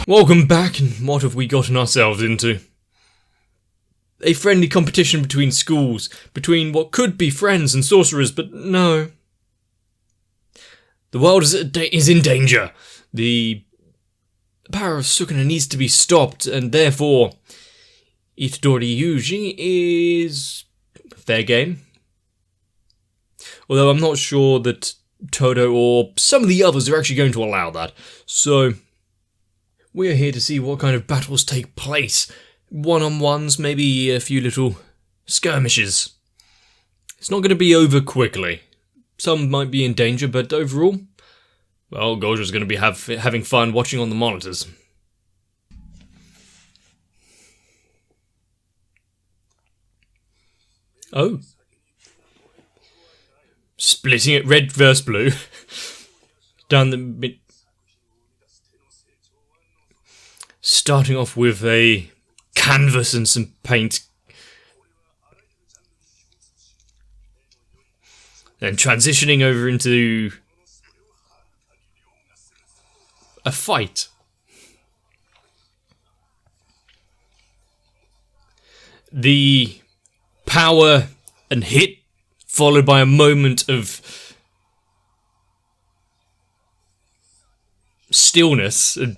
Welcome back, and what have we gotten ourselves into? A friendly competition between schools, between what could be friends and sorcerers, but no. The world is in danger. The power of Sukuna needs to be stopped, and therefore, Itadori Yuji is fair game. Although I'm not sure that Todo or some of the others are actually going to allow that. So, we're here to see what kind of battles take place. One-on-ones, maybe a few little skirmishes. It's not going to be over quickly. Some might be in danger, but overall, well, Gojo's going to be having fun watching on the monitors. Oh. Splitting it red versus blue. Down the mid. Starting off with a canvas and some paint. Then transitioning over into a fight. The power and hit, followed by a moment of stillness. And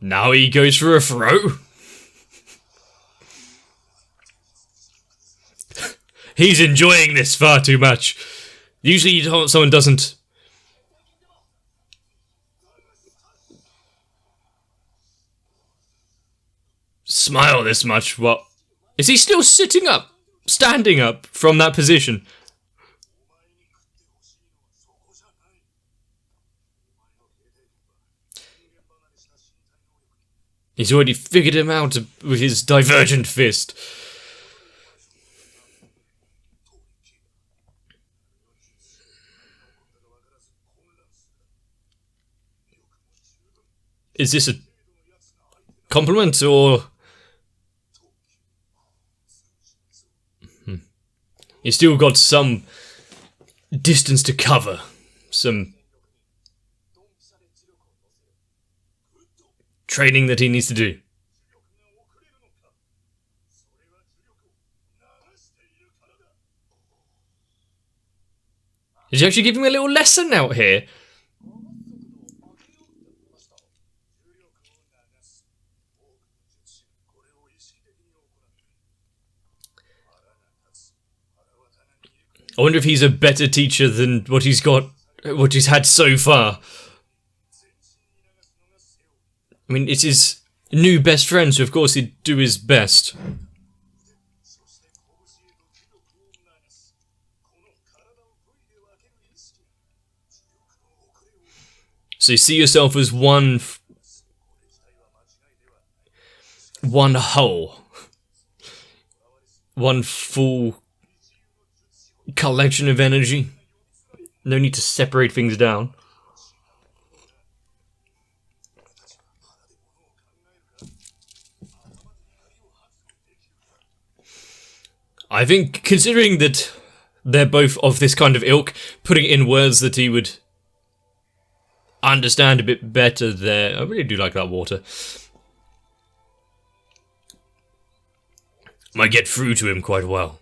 now he goes for a throw. He's enjoying this far too much. Usually someone doesn't smile this much. What? Is he still sitting up? Standing up from that position? He's already figured him out with his divergent fist. Is this a compliment or... He's still got some distance to cover. Some training that he needs to do. He's actually giving me a little lesson out here. I wonder if he's a better teacher than what he's had so far. I mean, it's his new best friend, so of course he'd do his best. So you see yourself as one whole. One full collection of energy. No need to separate things down. I think, considering that they're both of this kind of ilk, putting it in words that he would understand a bit better there. I really do like that water. Might get through to him quite well.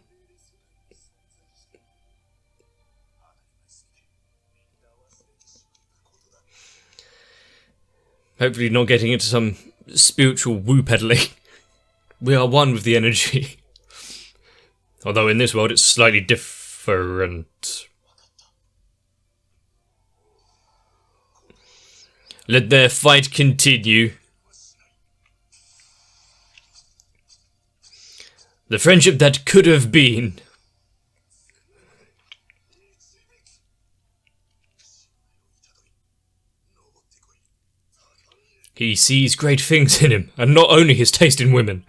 Hopefully not getting into some spiritual woo peddling. We are one with the energy. Although in this world it's slightly different. Let their fight continue. The friendship that could have been. He sees great things in him, and not only his taste in women.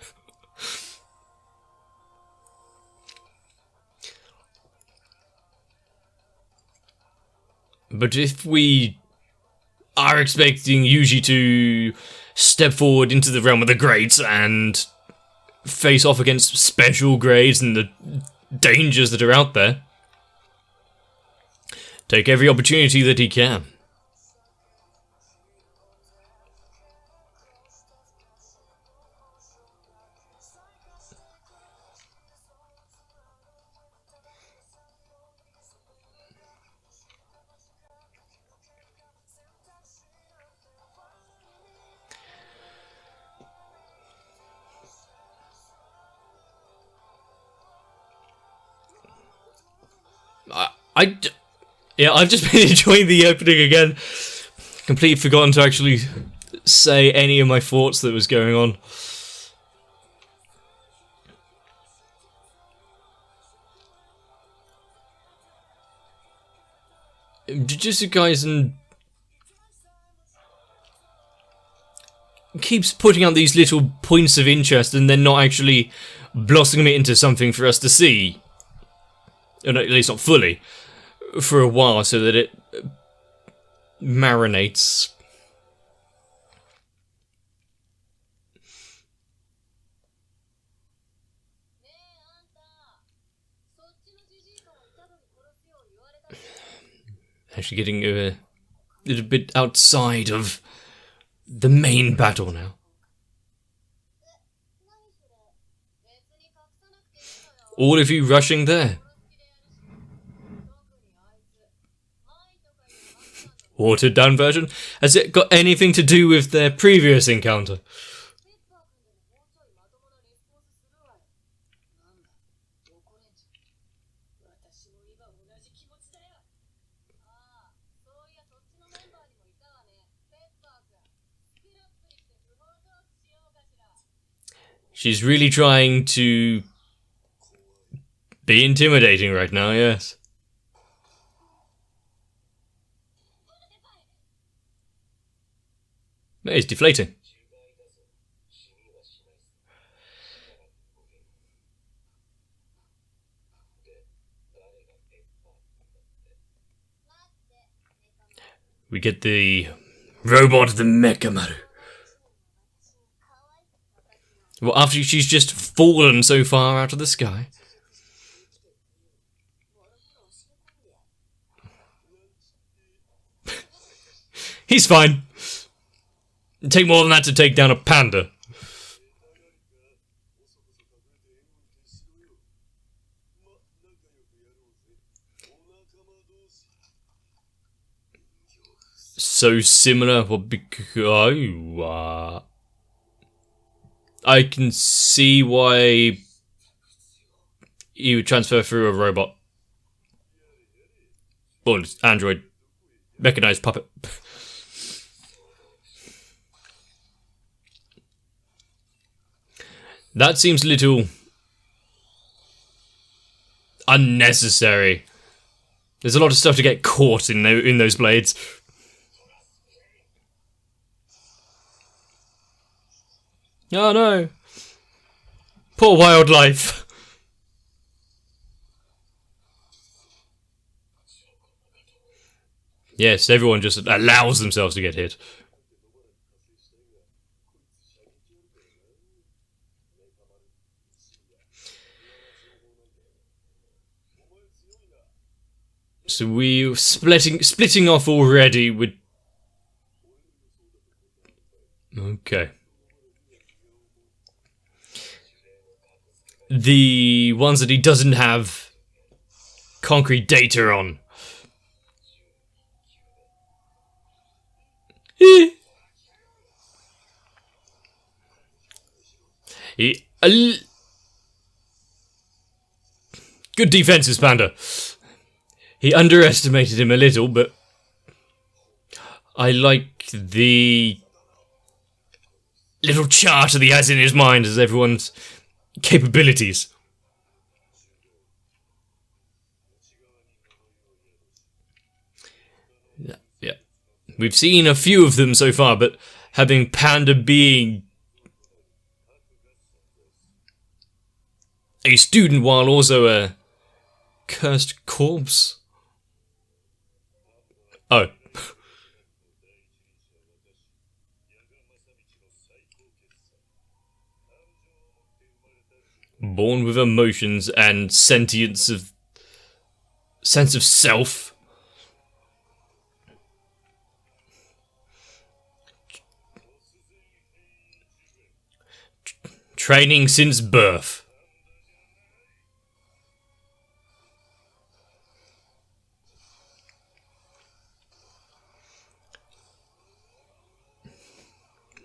But if we are expecting Yuji to step forward into the realm of the greats and face off against special grades and the dangers that are out there. Take every opportunity that he can. Yeah, I've just been enjoying the opening again. Completely forgotten to actually say any of my thoughts that was going on. Jujutsu Kaisen keeps putting out these little points of interest and then not actually blossoming it into something for us to see. Or at least not fully. For a while, so that it marinates. Actually getting a little bit outside of the main battle now. All of you rushing there. Watered down version? Has it got anything to do with their previous encounter? She's really trying to be intimidating right now, yes. It's deflating. We get the robot, the Mechamaru. Well, after she's just fallen so far out of the sky. He's fine. It'd take more than that to take down a panda. So similar, well, because I can see why you would transfer through a robot. Or android. Mechanized puppet. That seems a little unnecessary. There's a lot of stuff to get caught in those blades. Oh no. Poor wildlife. Yes, everyone just allows themselves to get hit. So we're splitting off already with... Okay. The ones that he doesn't have concrete data on. Good defenses, Panda. He underestimated him a little, but I like the little chart that he has in his mind as everyone's capabilities. Yeah. We've seen a few of them so far, but having Panda being a student while also a cursed corpse. Oh. Born with emotions and sense of self. Training since birth.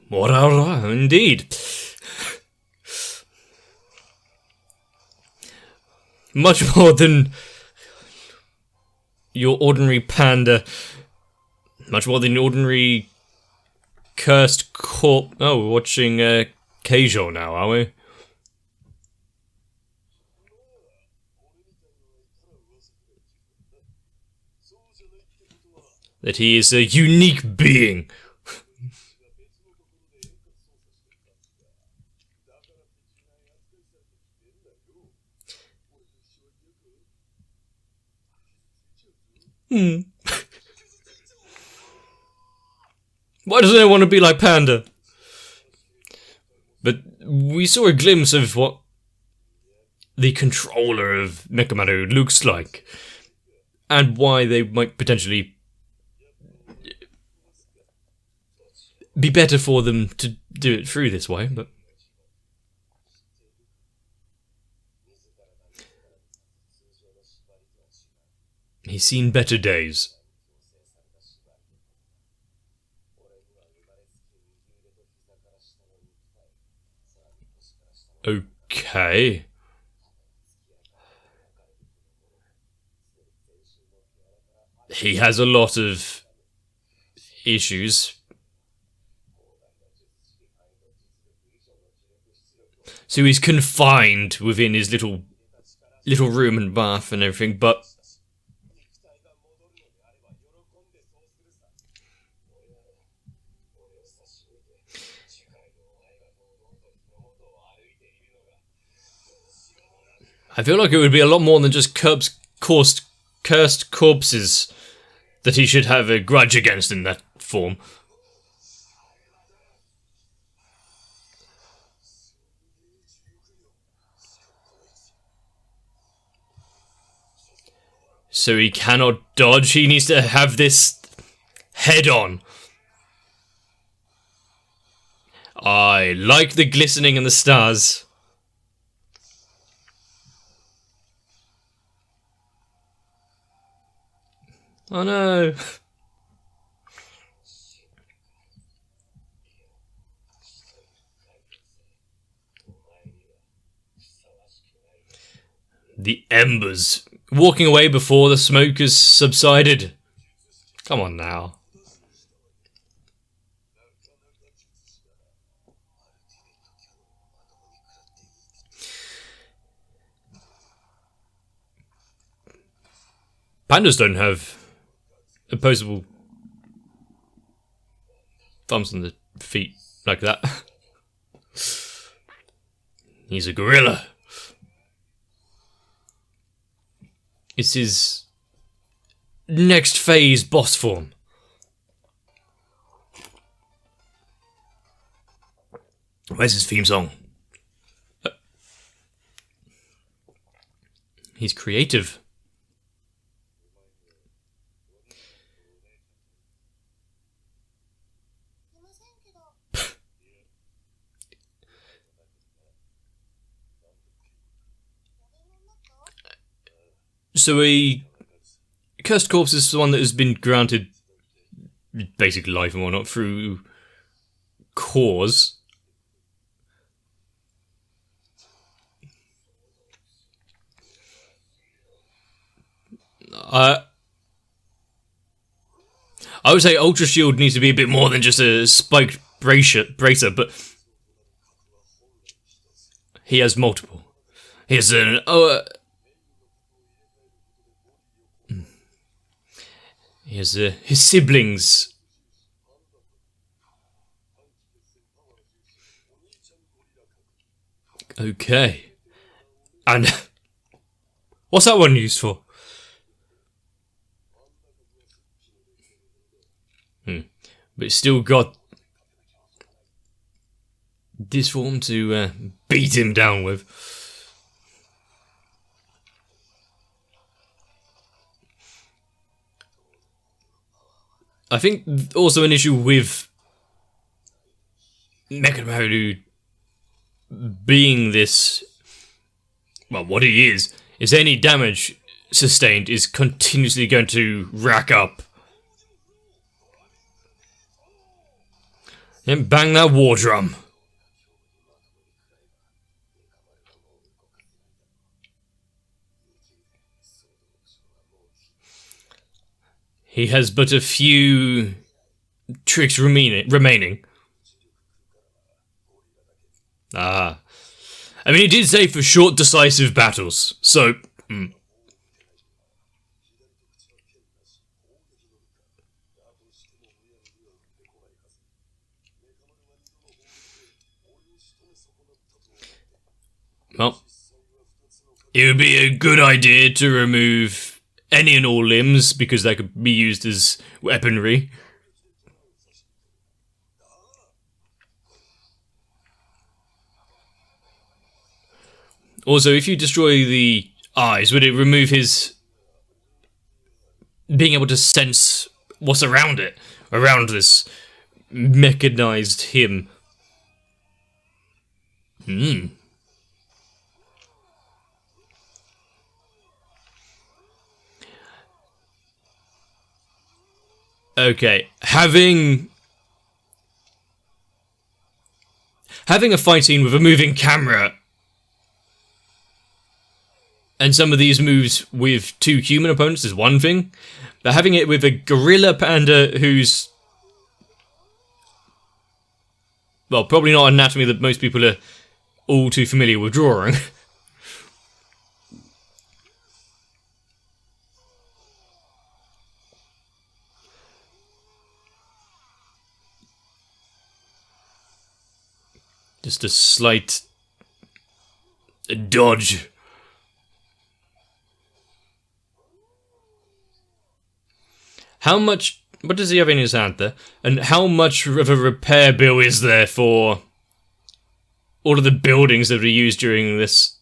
Morara, indeed. Much more than your ordinary panda. Much more than ordinary cursed corp. Oh, we're watching Keijo now, are we? That he is a unique being. Why doesn't anyone want to be like Panda? But we saw a glimpse of what the controller of Mechamaru looks like, and why they might potentially be better for them to do it through this way, but he's seen better days. Okay. He has a lot of issues. So he's confined within his little room and bath and everything, but I feel like it would be a lot more than just cursed corpses that he should have a grudge against in that form. So he cannot dodge, he needs to have this head on. I like the glistening and the stars. Oh no. The embers. Walking away before the smoke has subsided. Come on now. Pandas don't have opposable thumbs on the feet like that. He's a gorilla. It's his next phase boss form. Where's his theme song? He's creative. So a cursed corpse is the one that has been granted basic life and whatnot through cause. I would say Ultra Shield needs to be a bit more than just a spiked bracer, but he has multiple. He has an he has his siblings. Okay. And what's that one used for? But it's still got this form to beat him down with. I think also an issue with Mechamaru being this, well, what he is any damage sustained is continuously going to rack up. And bang that war drum. He has but a few tricks remaining. Ah. I mean, he did say for short, decisive battles, so... Well, it would be a good idea to remove any and all limbs, because that could be used as weaponry. Also, if you destroy the eyes, would it remove his being able to sense what's around it? Around this mechanized him? Okay, having a fight scene with a moving camera and some of these moves with two human opponents is one thing, but having it with a gorilla panda who's, well, probably not anatomy that most people are all too familiar with drawing. Just a slight dodge. How much... what does he have in his hand there? And how much of a repair bill is there for all of the buildings that were used during this?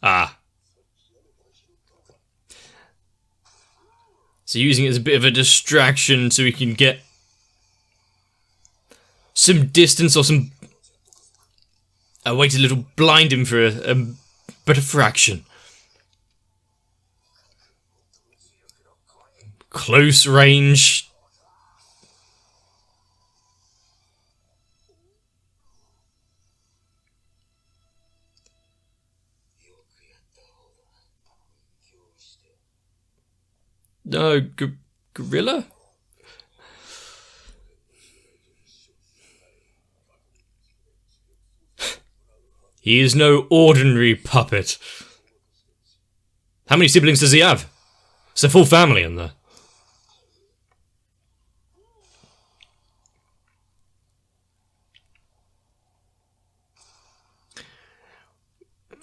Ah. So using it as a bit of a distraction so we can get some distance or some... wait a little, blind him for a but a fraction. Close range. No, gorilla? He is no ordinary puppet. How many siblings does he have? It's a full family in there.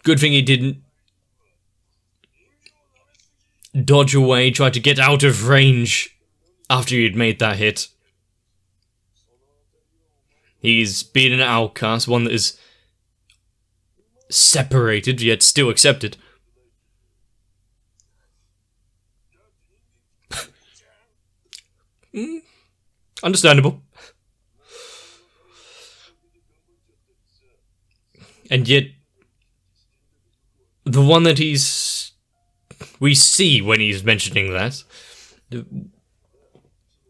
Good thing he didn't dodge away, try to get out of range after he had made that hit. He's been an outcast, one that is separated yet still accepted. Understandable. And yet, the one that we see when he's mentioning that,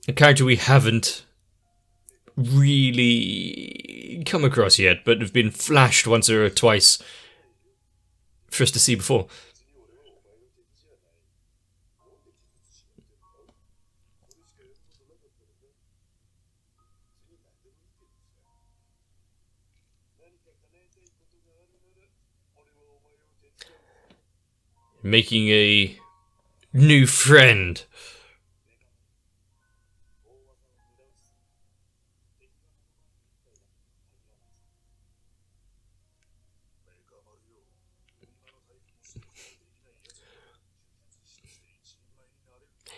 a character we haven't really come across yet, but have been flashed once or twice for us to see before. Making a new friend.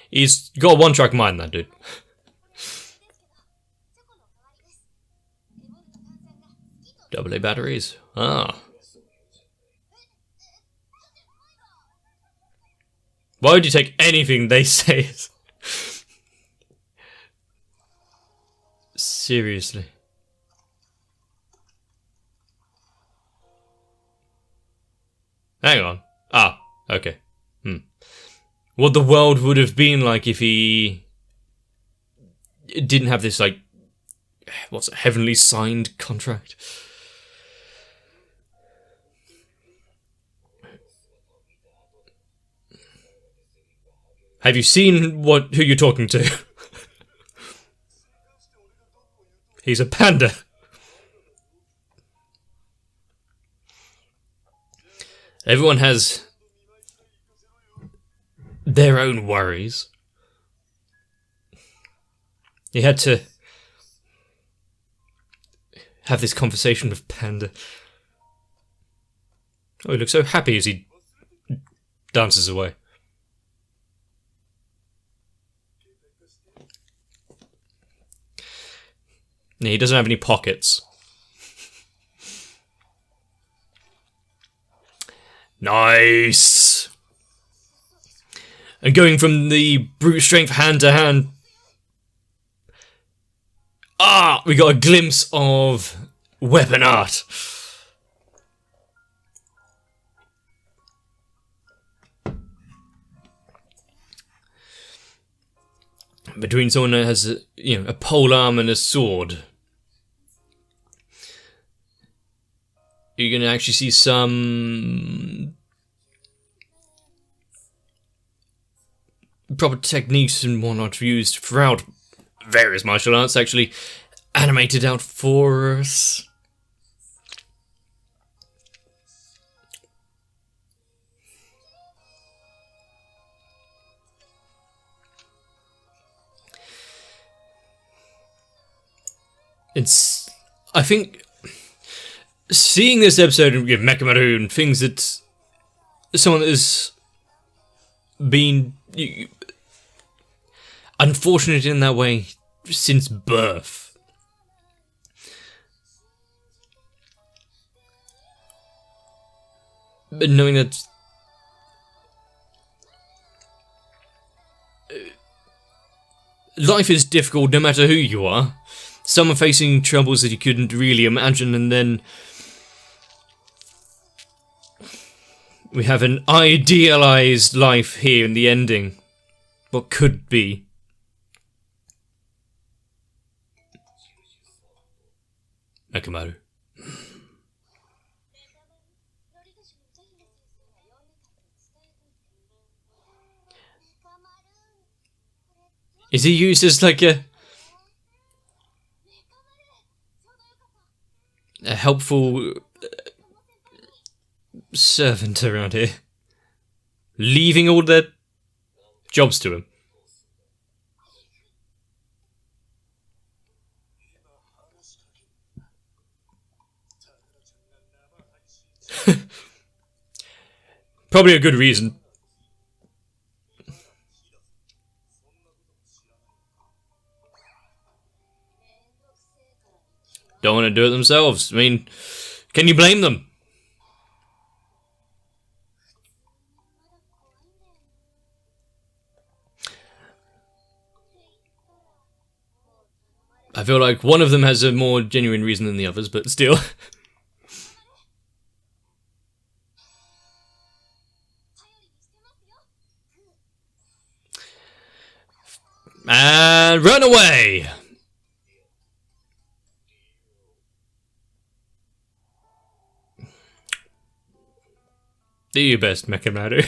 He's got a one-track mind, that dude. Relay batteries. Ah. Why would you take anything they say? Seriously. Hang on. Ah, okay. What the world would have been like if he didn't have this, like, what's it, heavenly signed contract? Have you seen who you're talking to? He's a panda. Everyone has their own worries. He had to have this conversation with Panda. Oh, he looks so happy as he dances away. He doesn't have any pockets. Nice! And going from the brute strength hand to hand. Ah! We got a glimpse of weapon art. Between someone that has, a pole arm and a sword, you're going to actually see some proper techniques and whatnot used throughout various martial arts, actually animated out for us. I think seeing this episode of Mechamaru and things that someone that has been unfortunate in that way since birth, but knowing that life is difficult no matter who you are. Some are facing troubles that you couldn't really imagine, and then we have an idealized life here in the ending. What could be. Mechamaru. Is he used as like a helpful servant around here, leaving all their jobs to him? Probably a good reason. Don't want to do it themselves. I mean, can you blame them? I feel like one of them has a more genuine reason than the others, but still. And run away! Do your best, Mechamaru.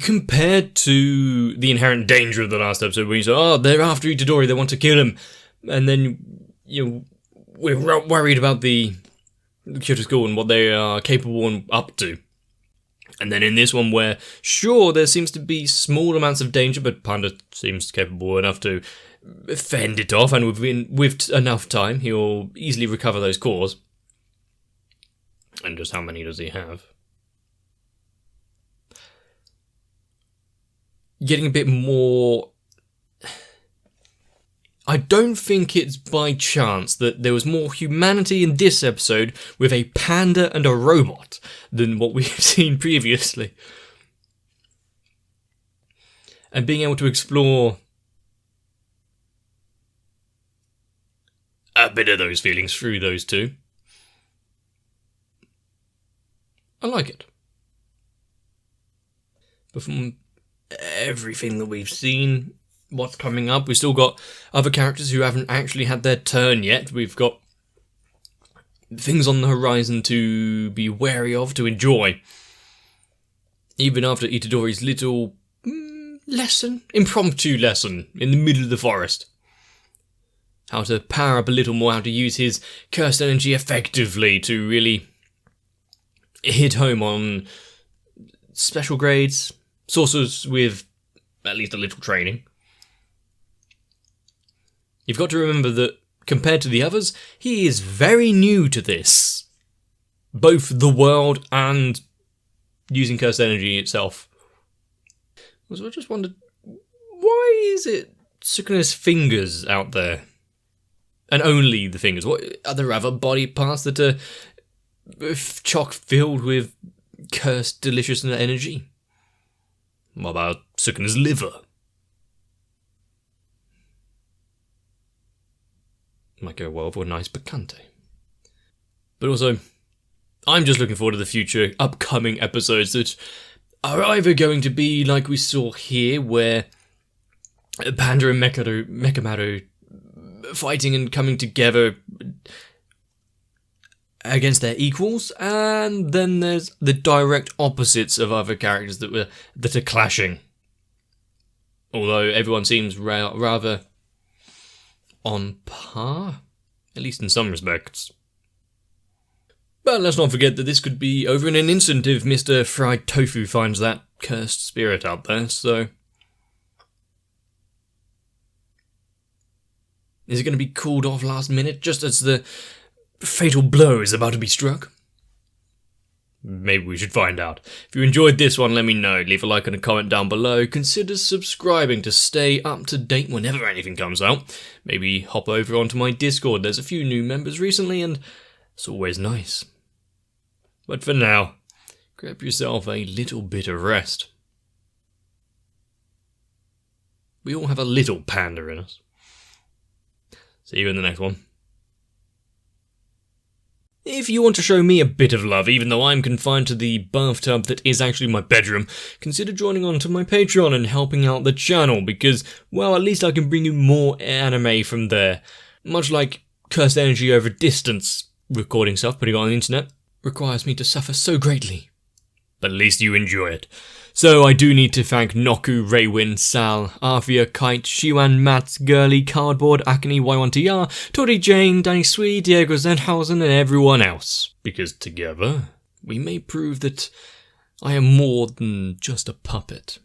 Compared to the inherent danger of the last episode, where you say, "Oh, they're after Itadori, they want to kill him," and then we're worried about the Kyoto School and what they are capable and up to. And then in this one, where sure there seems to be small amounts of danger, but Panda seems capable enough to fend it off, and with enough time, he'll easily recover those cores. And just how many does he have? Getting a bit more I don't think it's by chance that there was more humanity in this episode with a panda and a robot than what we've seen previously. And being able to explore a bit of those feelings through those two. I like it. But from everything that we've seen, what's coming up, we've still got other characters who haven't actually had their turn yet. We've got things on the horizon to be wary of, to enjoy. Even after Itadori's little impromptu lesson in the middle of the forest. How to power up a little more, how to use his cursed energy effectively to really hit home on special grades, sorcerers with at least a little training. You've got to remember that, compared to the others, he is very new to this. Both the world and using cursed energy itself. So I just wondered, why is it Sukuna's fingers out there? And only the fingers. What are there other body parts that are chock filled with cursed delicious energy? What about Sukuna's liver? Might go well for a nice picante. But also, I'm just looking forward to the future upcoming episodes that are either going to be like we saw here, where Panda and Mekamaru fighting and coming together against their equals, and then there's the direct opposites of other characters that are clashing. Although everyone seems rather on par, at least in some respects. But let's not forget that this could be over in an instant if Mr. Fried Tofu finds that cursed spirit out there, so... Is it going to be called off last minute, just as the fatal blow is about to be struck? Maybe we should find out. If you enjoyed this one, let me know. Leave a like and a comment down below. Consider subscribing to stay up to date whenever anything comes out. Maybe hop over onto my Discord. There's a few new members recently, and it's always nice. But for now, grab yourself a little bit of rest. We all have a little panda in us. See you in the next one. If you want to show me a bit of love, even though I'm confined to the bathtub that is actually my bedroom, consider joining on to my Patreon and helping out the channel, because, well, at least I can bring you more anime from there. Much like cursed energy over distance, recording stuff, putting it on the internet, requires me to suffer so greatly. But at least you enjoy it. So I do need to thank Noku, Raywin, Sal, Arthia, Kite, Shiwan, Mats, Gurley, Cardboard, Akane, Y1TR, Tori Jane, Danny Swede, Diego Zenhausen, and everyone else. Because together, we may prove that I am more than just a puppet.